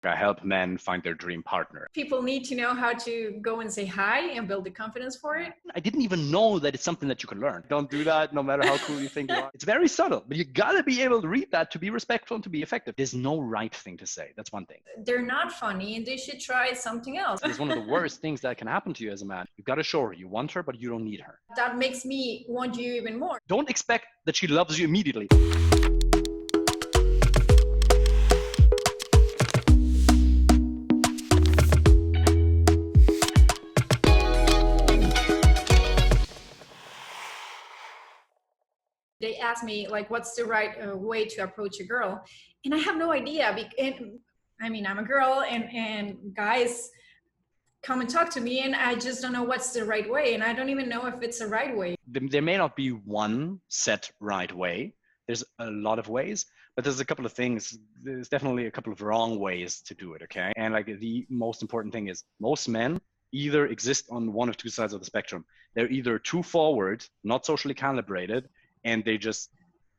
I help men find their dream partner. People need to know how to go and say hi and build the confidence for it. I didn't even know that it's something that you can learn. Don't do that no matter how cool you think you are. It's very subtle, but you gotta be able to read that to be respectful and to be effective. There's no right thing to say. That's one thing. They're not funny and they should try something else. It's one of the worst things that can happen to you as a man. You've got to show her you want her, but you don't need her. That makes me want you even more. Don't expect that she loves you immediately. They ask me, like, what's the right way to approach a girl? And I have no idea. I mean, I'm a girl and guys come and talk to me and I just don't know what's the right way. And I don't even know if it's the right way. There may not be one set right way. There's a lot of ways, but there's a couple of things. There's definitely a couple of wrong ways to do it, okay? And like the most important thing is most men either exist on one of two sides of the spectrum. They're either too forward, not socially calibrated, and they just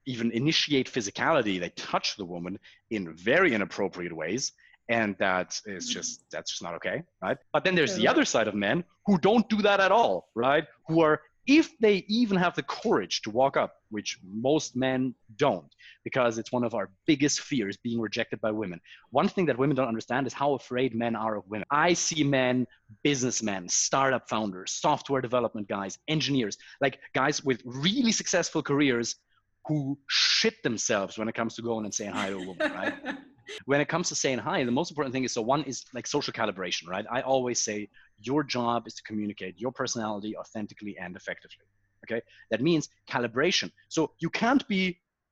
even initiate physicality. They touch the woman in very inappropriate ways. And that's just not okay, right? But then there's the other side of men who don't do that at all, right? Who are, if they even have the courage to walk up, which most men don't, because it's one of our biggest fears, being rejected by women. One thing that women don't understand is how afraid men are of women. I see men, businessmen, startup founders, software development guys, engineers, like guys with really successful careers who shit themselves when it comes to going and saying hi to a woman, right? When it comes to saying hi, the most important thing is, so one is like social calibration, right? I always say your job is to communicate your personality authentically and effectively, okay? That means calibration. So you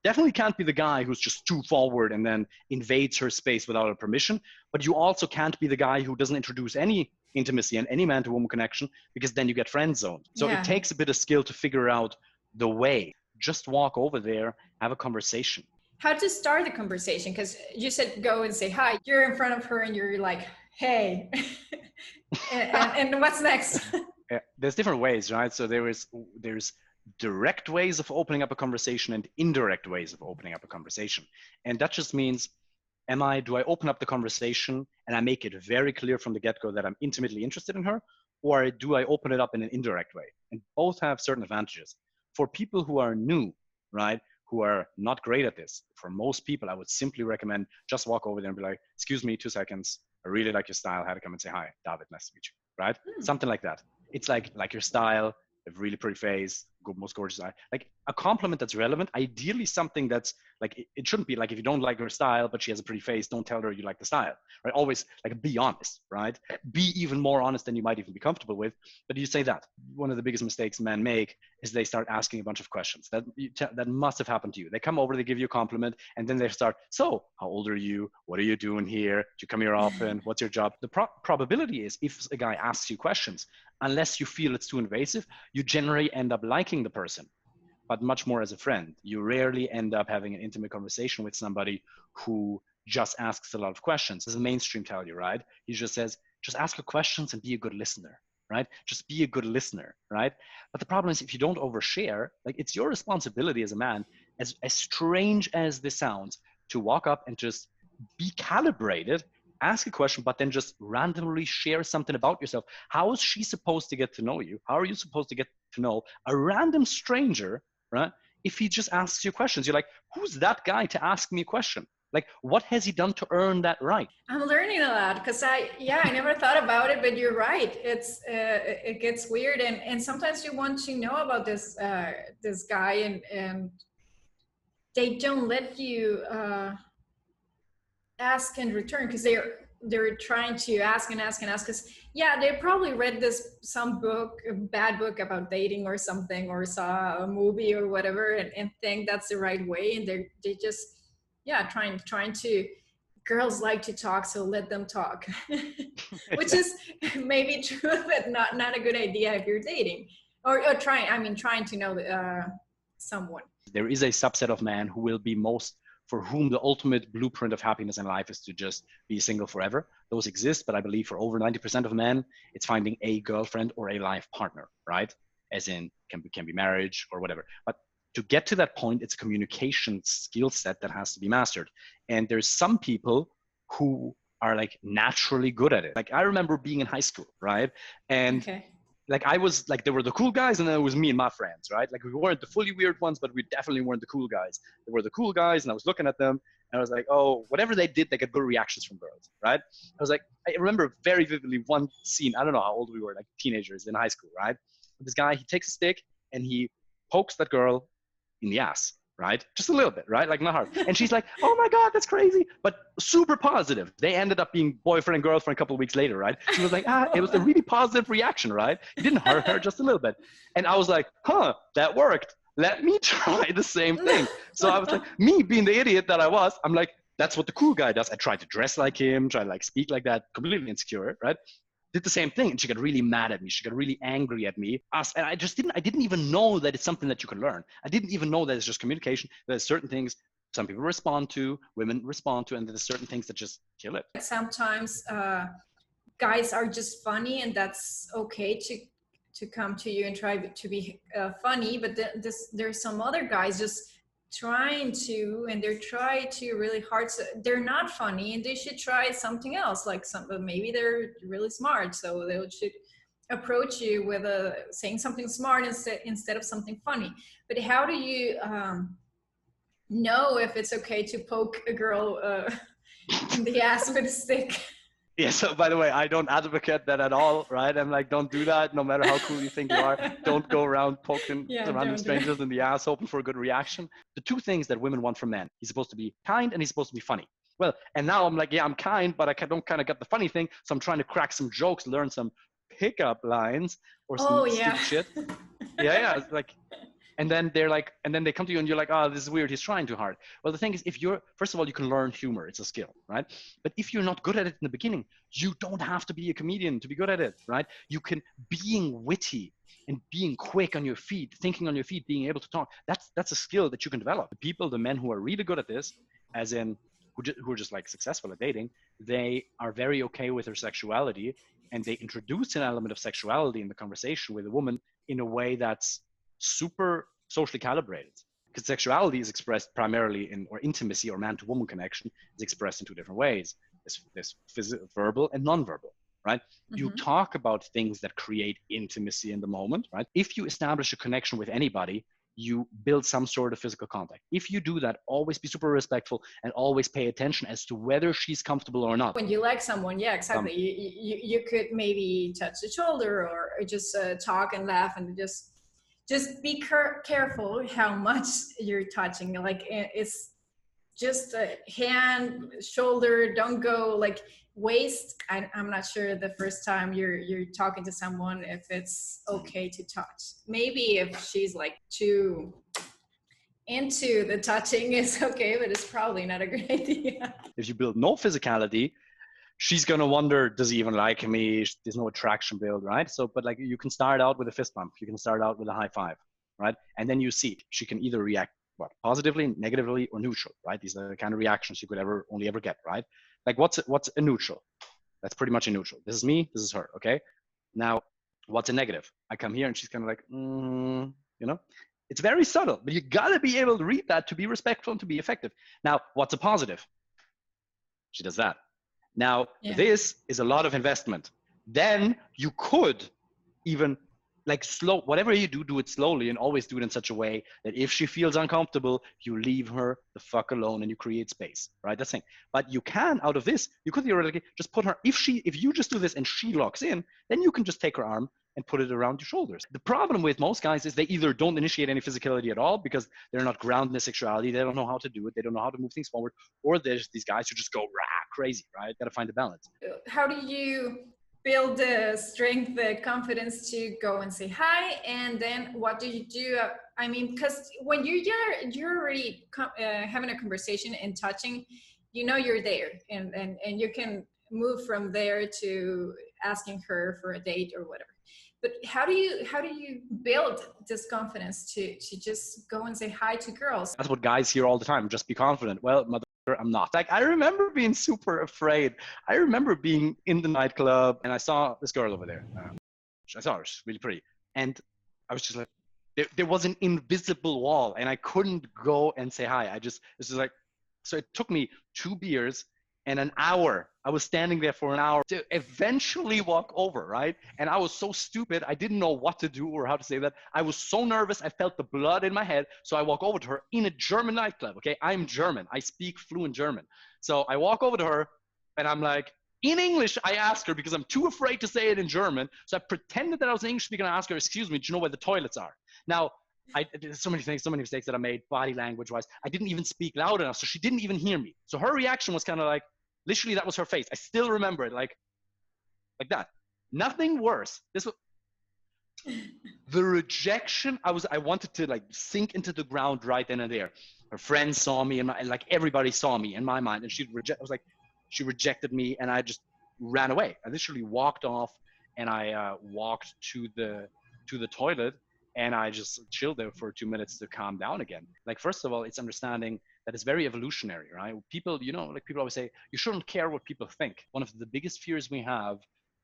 definitely can't be the guy who's just too forward and then invades her space without her permission, but you also can't be the guy who doesn't introduce any intimacy and any man-to-woman connection, because then you get friend zoned. So It takes a bit of skill to figure out the way. Just walk over there, have a conversation. How to start the conversation? Because you said go and say hi. You're in front of her and you're like, hey. and what's next? Yeah, there's different ways, right? So there's direct ways of opening up a conversation and indirect ways of opening up a conversation. And that just means, do I open up the conversation and I make it very clear from the get-go that I'm intimately interested in her? Or do I open it up in an indirect way? And both have certain advantages. For people who are new, right? Who are not great at this. For most people, I would simply recommend just walk over there and be like, excuse me, 2 seconds. I really like your style. I had to come and say hi. David, nice to meet you, right? Something like that. It's like your style, a really pretty face, most gorgeous eye. Like a compliment that's relevant, ideally something that's like, it shouldn't be like, if you don't like her style, but she has a pretty face, don't tell her you like the style, right? Always like be honest, right? Be even more honest than you might even be comfortable with. But you say that. One of the biggest mistakes men make is they start asking a bunch of questions. That must have happened to you. They come over, they give you a compliment, and then they start, so how old are you? What are you doing here? Do you come here often? What's your job? The probability is, if a guy asks you questions, unless you feel it's too invasive, you generally end up liking the person, but much more as a friend. You rarely end up having an intimate conversation with somebody who just asks a lot of questions. As a mainstream tell you, right? He just says, just ask her questions and be a good listener, right? Just be a good listener, right? But the problem is, if you don't overshare, like, it's your responsibility as a man, as strange as this sounds, to walk up and just be calibrated, ask a question, but then just randomly share something about yourself. How is she supposed to get to know you? How are you supposed to get to know a random stranger, right? If he just asks you questions, you're like, who's that guy to ask me a question? Like, what has he done to earn that right? I'm learning a lot, because I never thought about it, but you're right. It gets weird, and sometimes you want to know about this guy, and they don't let you ask and return, because they're trying to ask and ask and ask, because they probably read some book, a bad book about dating or something, or saw a movie or whatever, and think that's the right way, and they just trying to, girls like to talk, so let them talk. Which is maybe true, but not a good idea if you're dating or trying to know someone. There is a subset of men who will be for whom the ultimate blueprint of happiness in life is to just be single forever. Those exist, but I believe for over 90% of men, it's finding a girlfriend or a life partner, right? As in, can be marriage or whatever. But to get to that point, it's a communication skill set that has to be mastered. And there's some people who are like naturally good at it. Like I remember being in high school, right? And like I was like, there were the cool guys and then it was me and my friends, right? Like we weren't the fully weird ones, but we definitely weren't the cool guys. There were the cool guys and I was looking at them and I was like, oh, whatever they did, they got good reactions from girls, right? I was like, I remember very vividly one scene. I don't know how old we were, like teenagers in high school, right? This guy, he takes a stick and he pokes that girl in the ass, right? Just a little bit, right? Like not hard. And she's like, oh my God, that's crazy. But super positive. They ended up being boyfriend and girlfriend a couple of weeks later, right? She was like, it was a really positive reaction, right? It didn't hurt her just a little bit. And I was like, that worked. Let me try the same thing. So I was like, me being the idiot that I was, I'm like, that's what the cool guy does. I tried to dress like him, try to like speak like that, completely insecure, right? Did the same thing and she got really mad at me. She got really angry at me. And I didn't even know that it's something that you can learn. I didn't even know that it's just communication. There's certain things some people respond to, women respond to, and there's certain things that just kill it. Sometimes guys are just funny and that's okay to come to you and try to be funny. But there's some other guys just trying to, and they're trying to really hard, so they're not funny and they should try something else, like maybe they're really smart, so they should approach you with saying something smart instead of something funny. But how do you know if it's okay to poke a girl in the ass with a stick? Yeah, so by the way, I don't advocate that at all, right? I'm like, don't do that, no matter how cool you think you are. Don't go around poking random strangers in the ass hoping for a good reaction. The two things that women want from men, he's supposed to be kind and he's supposed to be funny. Well, and now I'm like, yeah, I'm kind, but I don't kind of get the funny thing. So I'm trying to crack some jokes, learn some pickup lines or some stupid shit. Yeah, it's like, and then they're like, and then they come to you and you're like, oh, this is weird. He's trying too hard. Well, the thing is, first of all, you can learn humor. It's a skill, right? But if you're not good at it in the beginning, you don't have to be a comedian to be good at it, right? You can, being witty and being quick on your feet, thinking on your feet, being able to talk, that's a skill that you can develop. The men who are really good at this, as in who are just like successful at dating, they are very okay with their sexuality and they introduce an element of sexuality in the conversation with a woman in a way that's super socially calibrated, because sexuality is expressed primarily or intimacy or man-to-woman connection is expressed in two different ways. There's verbal and non-verbal, right? Mm-hmm. You talk about things that create intimacy in the moment, right? If you establish a connection with anybody, you build some sort of physical contact. If you do that, always be super respectful and always pay attention as to whether she's comfortable or not. When you like someone, yeah, exactly. You could maybe touch the shoulder or just talk and laugh and just be careful how much you're touching. Like it's just a hand, shoulder, don't go like waist. I'm not sure the first time you're talking to someone if it's okay to touch. Maybe if she's like too into the touching is okay, but it's probably not a great idea. If you build no physicality, she's going to wonder, does he even like me? There's no attraction build, right? So, but like you can start out with a fist bump. You can start out with a high five, right? And then you see she can either react positively, negatively, or neutral, right? These are the kind of reactions you could only ever get, right? Like what's a neutral? That's pretty much a neutral. This is me, this is her, okay? Now, what's a negative? I come here and she's kind of like, you know? It's very subtle, but you gotta be able to read that to be respectful and to be effective. Now, what's a positive? She does that. Now, this is a lot of investment. Then you could even like whatever you do it slowly and always do it in such a way that if she feels uncomfortable, you leave her the fuck alone and you create space, right? That's the thing. But you can, out of this, you could theoretically just put her, if you just do this and she locks in, then you can just take her arm and put it around your shoulders. The problem with most guys is they either don't initiate any physicality at all because they're not grounded in their sexuality, they don't know how to do it, they don't know how to move things forward, or there's these guys who just go crazy, right? Gotta find a balance. How do you build the strength, the confidence to go and say hi? And then what do you do? I mean, because when you're already having a conversation and touching, you know you're there, and you can move from there to asking her for a date or whatever. But how do you build this confidence to just go and say hi to girls? That's what guys hear all the time. Just be confident. Well, I'm not. Like, I remember being super afraid. I remember being in the nightclub and I saw this girl over there. I saw her, she's really pretty. And I was just like, there was an invisible wall and I couldn't go and say hi. This is like, so it took me 2 beers And an hour, I was standing there for an hour to eventually walk over, right? And I was so stupid. I didn't know what to do or how to say that. I was so nervous. I felt the blood in my head. So I walk over to her in a German nightclub, okay? I'm German. I speak fluent German. So I walk over to her and I'm like, in English, I asked her because I'm too afraid to say it in German. So I pretended that I was an English speaker and I asked her, excuse me, do you know where the toilets are? Now, there's so many things, so many mistakes that I made body language wise. I didn't even speak loud enough. So she didn't even hear me. So her reaction was kind of like, literally that was her face. I still remember it like that. Nothing worse. This was the rejection. I wanted to like sink into the ground right then and there. Her friends saw me and like everybody saw me in my mind. And she rejected me and I just ran away. I literally walked off and I walked to the toilet. And I just chilled there for 2 minutes to calm down again. Like, first of all, it's understanding that it's very evolutionary, right? People, like people always say, you shouldn't care what people think. One of the biggest fears we have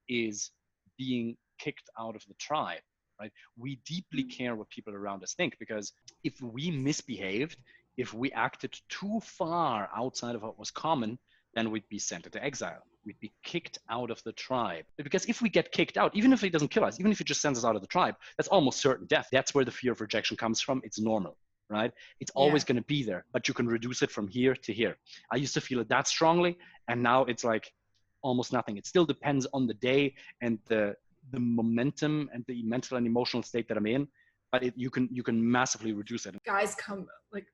is being kicked out of the tribe, right? We deeply care what people around us think, because if we misbehaved, if we acted too far outside of what was common, then we'd be sent into exile. We'd be kicked out of the tribe. Because if we get kicked out, even if it doesn't kill us, even if it just sends us out of the tribe, that's almost certain death. That's where the fear of rejection comes from. It's normal, right? It's always going to be there, but you can reduce it from here to here. I used to feel it that strongly, and now it's like almost nothing. It still depends on the day and the momentum and the mental and emotional state that I'm in, but you can massively reduce it. Guys come like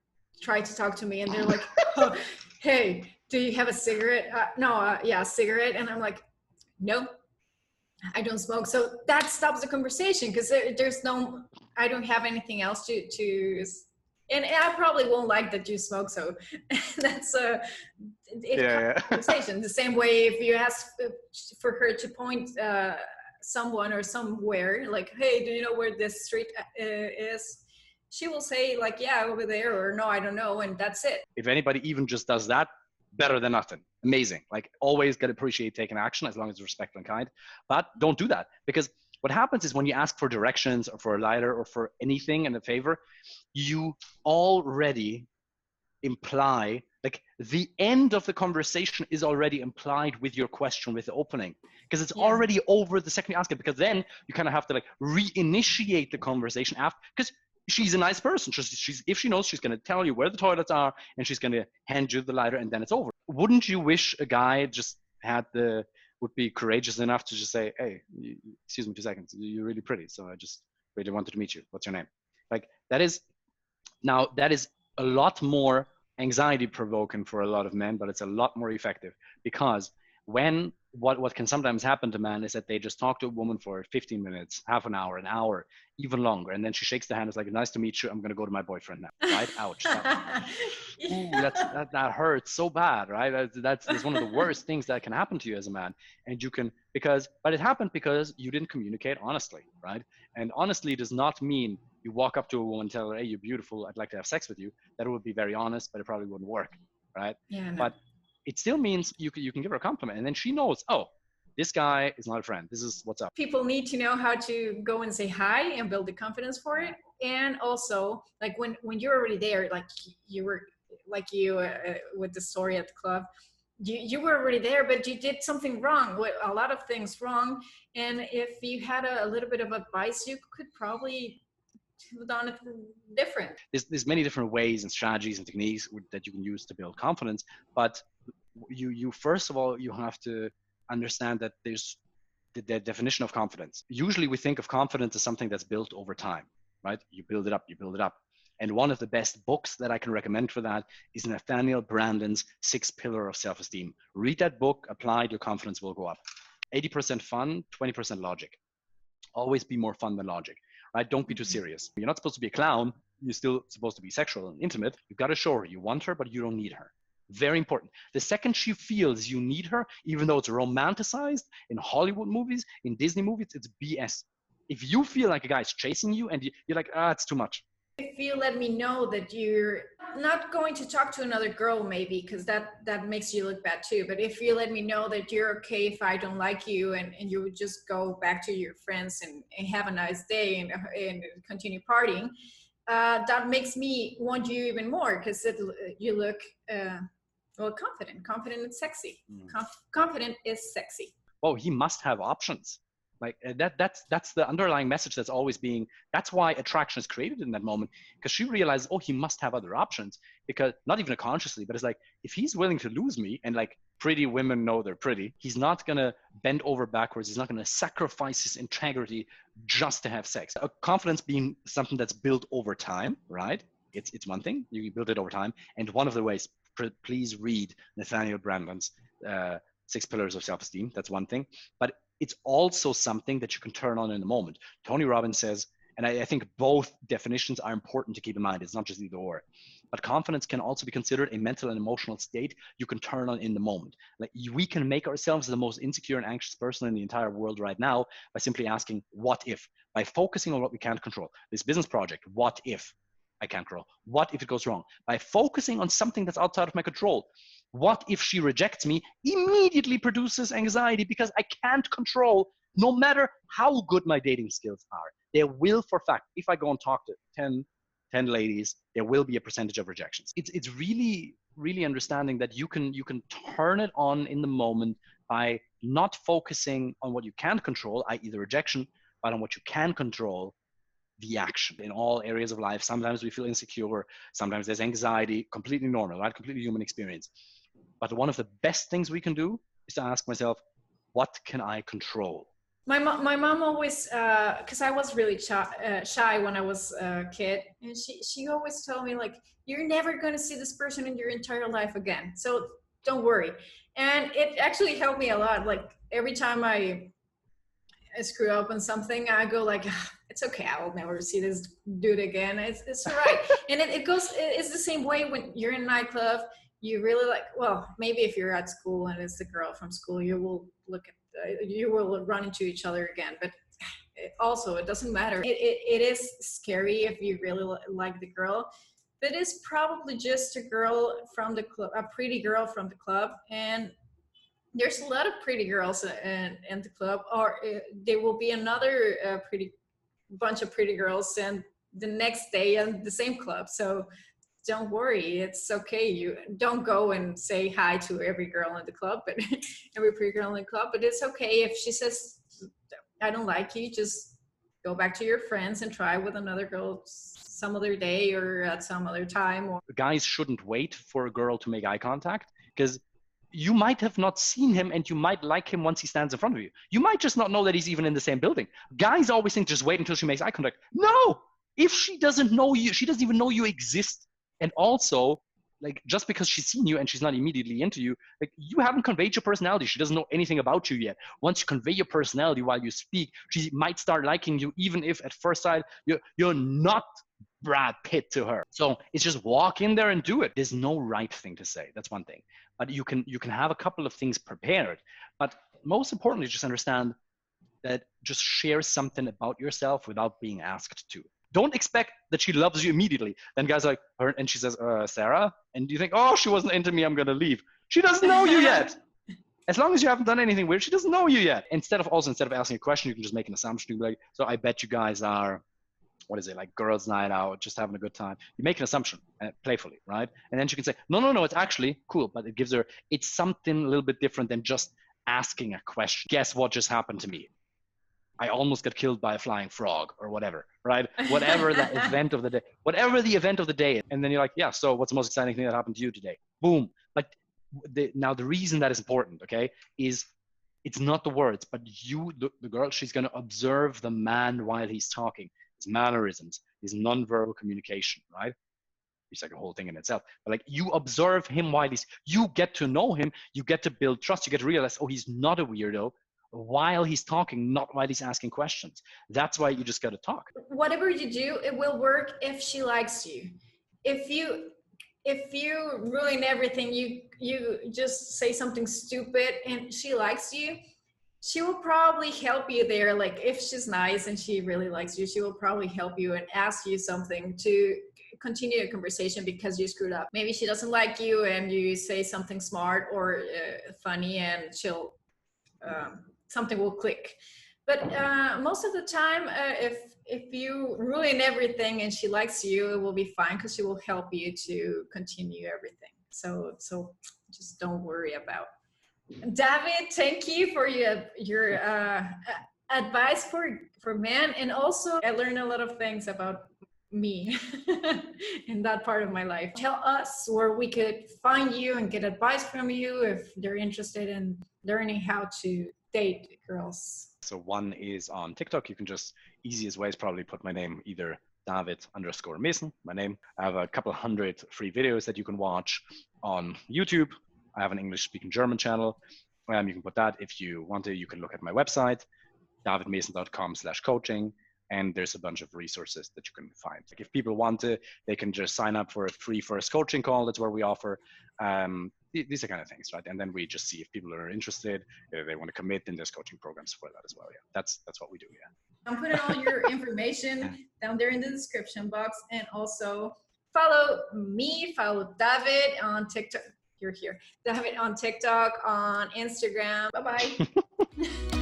try to talk to me and they're like, oh, hey, do you have a cigarette? Yeah, cigarette. And I'm like, no, I don't smoke. So that stops the conversation because I don't have anything else to and I probably won't like that you smoke. So that's conversation. The same way if you ask for her to point someone or somewhere, like, hey, do you know where this street is? She will say like, yeah, over there, or no, I don't know. And that's it. If anybody even just does that, better than nothing. Amazing. Like, always get appreciate taking action as long as it's respectful and kind, but don't do that, because what happens is when you ask for directions or for a lighter or for anything in a favor, you already imply, like, the end of the conversation is already implied with your question, with the opening, because it's already over the second you ask it, because then you kind of have to like reinitiate the conversation after, because she's a nice person. If she knows, she's going to tell you where the toilets are and she's going to hand you the lighter and then it's over. Wouldn't you wish a guy just would be courageous enough to just say, hey, excuse me 2 seconds, you're really pretty, so I just really wanted to meet you. What's your name? Like, that is a lot more anxiety provoking for a lot of men, but it's a lot more effective, because when what can sometimes happen to men is that they just talk to a woman for 15 minutes, half an hour, even longer, and then she shakes the hand. It's like, nice to meet you, I'm going to go to my boyfriend now, right? Ouch. That hurts so bad, right? That's one of the worst things that can happen to you as a man. And but it happened because you didn't communicate honestly, right? And honestly does not mean you walk up to a woman and tell her, hey, you're beautiful, I'd like to have sex with you. That would be very honest, but it probably wouldn't work, right? Yeah, no. But it still means you can give her a compliment, and then she knows, oh, this guy is not a friend. This is what's up. People need to know how to go and say hi and build the confidence for it. And also, like when you're already there, like you were, with the story at the club, you were already there, but you did something wrong, a lot of things wrong. And if you had a little bit of advice, you could probably have done it different. There's many different ways and strategies and techniques that you can use to build confidence, but you first of all, you have to understand that there's the definition of confidence. Usually we think of confidence as something that's built over time, right? You build it up. And one of the best books that I can recommend for that is Nathaniel Branden's 6 Pillars of Self-Esteem. Read that book, apply it, your confidence will go up. 80% fun, 20% logic. Always be more fun than logic, right? Don't be too serious. You're not supposed to be a clown. You're still supposed to be sexual and intimate. You've got to show her you want her, but you don't need her. Very important. The second she feels you need her, even though it's romanticized in Hollywood movies, in Disney movies, it's BS. If you feel like a guy's chasing you and you're like, it's too much. If you let me know that you're not going to talk to another girl, maybe, because that makes you look bad too. But if you let me know that you're okay if I don't like you, and you would just go back to your friends and have a nice day and continue partying, that makes me want you even more, because you look Well, confident and sexy. Confident is sexy. Oh, he must have options. Like that's the underlying message that's always being, that's why attraction is created in that moment, because she realizes, oh, he must have other options, because not even consciously, but it's like, if he's willing to lose me, and like pretty women know they're pretty, he's not going to bend over backwards. He's not going to sacrifice his integrity just to have sex. Confidence being something that's built over time, right? It's one thing, you build it over time. And one of the ways, please read Nathaniel Branden's 6 Pillars of Self-Esteem. That's one thing. But it's also something that you can turn on in the moment. Tony Robbins says, and I think both definitions are important to keep in mind. It's not just either or. But confidence can also be considered a mental and emotional state you can turn on in the moment. Like, we can make ourselves the most insecure and anxious person in the entire world right now by simply asking, what if? By focusing on what we can't control. This business project, what if I can't control? What if it goes wrong? By focusing on something that's outside of my control. What if she rejects me? Immediately produces anxiety, because I can't control, no matter how good my dating skills are. There will, for fact, if I go and talk to 10 ladies, there will be a percentage of rejections. It's really, really understanding that you can turn it on in the moment by not focusing on what you can't control, i.e. the rejection, but on what you can control, the action. In all areas of life, sometimes we feel insecure, sometimes there's anxiety, completely normal, right? Completely human experience. But one of the best things we can do is to ask myself, what can I control? My mom always, because I was really shy when I was a kid, and she always told me, like, you're never going to see this person in your entire life again, so don't worry. And it actually helped me a lot. Like, every time I screw up on something, I go like, it's okay, I will never see this dude again. It's all right. And it's the same way when you're in a nightclub. You really, like, well, maybe if you're at school and it's the girl from school, you will run into each other again. But it doesn't matter. It is scary if you really like the girl, but it's probably just a girl from the club, a pretty girl from the club. And there's a lot of pretty girls in the club, or there will be another bunch of pretty girls and the next day in the same club. So don't worry, it's okay. You don't go and say hi to every girl in the club, but every pretty girl in the club. But it's okay if she says, I don't like you, just go back to your friends and try with another girl some other day or at some other time. Or guys shouldn't wait for a girl to make eye contact, because you might have not seen him and you might like him once he stands in front of you. You might just not know that he's even in the same building. Guys always think, just wait until she makes eye contact. No! If she doesn't know you, she doesn't even know you exist. And also, like, just because she's seen you and she's not immediately into you, like, you haven't conveyed your personality. She doesn't know anything about you yet. Once you convey your personality while you speak, she might start liking you, even if at first sight you're not Brad Pitt to her. So it's just walk in there and do it. There's no right thing to say. That's one thing. But you can have a couple of things prepared. But most importantly, just understand that just share something about yourself without being asked to. Don't expect that she loves you immediately. Then guys like her, and she says, Sarah, and you think, oh, she wasn't into me, I'm gonna leave. She doesn't know you yet. As long as you haven't done anything weird, she doesn't know you yet. Instead of asking a question, you can just make an assumption. You can be like, so I bet you guys are, what is it, like girls' night out, just having a good time. You make an assumption, playfully, right? And then she can say, no, it's actually cool. But it gives her, it's something a little bit different than just asking a question. Guess what just happened to me? I almost got killed by a flying frog, or whatever, right? Whatever the event of the day, whatever the event of the day. And then you're like, yeah, so what's the most exciting thing that happened to you today? Boom. Like, now the reason that is important, okay, is it's not the words, but you, the girl, she's going to observe the man while he's talking, his mannerisms, his nonverbal communication, right? It's like a whole thing in itself. But like, you observe him while you get to know him, you get to build trust, you get to realize, oh, he's not a weirdo while he's talking, not while he's asking questions. That's why you just got to talk. Whatever you do, it will work if she likes you. If you ruin everything, you just say something stupid and she likes you, she will probably help you there. Like, if she's nice and she really likes you, she will probably help you and ask you something to continue a conversation because you screwed up. Maybe she doesn't like you and you say something smart or funny, and she'll something will click. But most of the time, if you ruin everything and she likes you, it will be fine, because she will help you to continue everything. So just don't worry about. David, thank you for your advice for men, and also I learned a lot of things about me in that part of my life. Tell us where we could find you and get advice from you if they're interested in learning how to date girls. So one is on TikTok. You can just, easiest way is probably put my name, either David_Meessen, my name. I have a couple hundred free videos that you can watch on YouTube. I have an English speaking German channel. You can put that. If you want to, you can look at my website, davidmeessen.com/coaching. And there's a bunch of resources that you can find. Like if people want to, they can just sign up for a free first coaching call. That's where we offer. These are kind of things, right? And then we just see if people are interested, if they want to commit, then there's coaching programs for that as well. Yeah, that's what we do. Yeah. I'm putting all your information down there in the description box, and also follow me, follow David on TikTok. You're here. David on TikTok, on Instagram. Bye-bye.